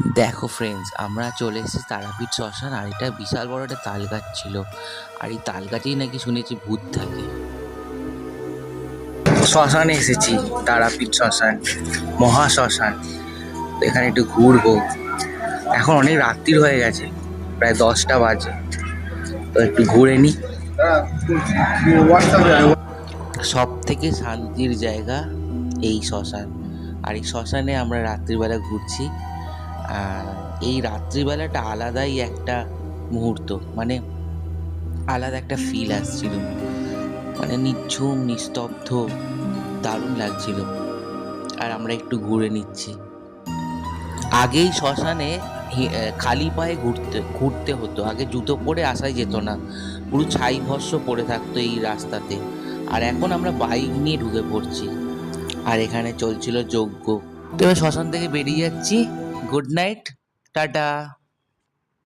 দেখো ফ্রেন্ডস, আমরা চলে এসেছি তারাপীঠ শ্মশান। আর এটা বিশাল বড় একটা তাল গাছ ছিল। আর এই তাল গাছেই নাকি শুনেছি ভূত থাকে। শ্মশানে এসেছি, তারাপীঠ শ্মশান, মহা শ্মশান। তো এখানে একটু ঘুরবো। এখন অনেক রাত্রির হয়ে গেছে, প্রায় 10টা বাজে। তো একটু ঘুরে নি। সব থেকে শান্তির জায়গা এই শ্মশান। আর এই শ্মশানে আমরা রাত্রিবেলা ঘুরছি। আর এই রাত্রিবেলাটা আলাদাই একটা মুহূর্ত, মানে আলাদা একটা ফিল আসছিল। মানে নিঝুম নিস্তব্ধ, দারুণ লাগছিল। আর আমরা একটু ঘুরে নিচ্ছি। আগেই শ্মশানে খালি পায়ে ঘুরতে ঘুরতে হতো। আগে জুতো পরে আসাই যেত না, পুরো ছাই ভস্ম পড়ে থাকতো এই রাস্তাতে। আর এখন আমরা বাইক নিয়ে ঢুকে পড়ছি। আর এখানে চলছিল যজ্ঞ। তো এবার শ্মশান থেকে বেরিয়ে যাচ্ছি। Good night, tata.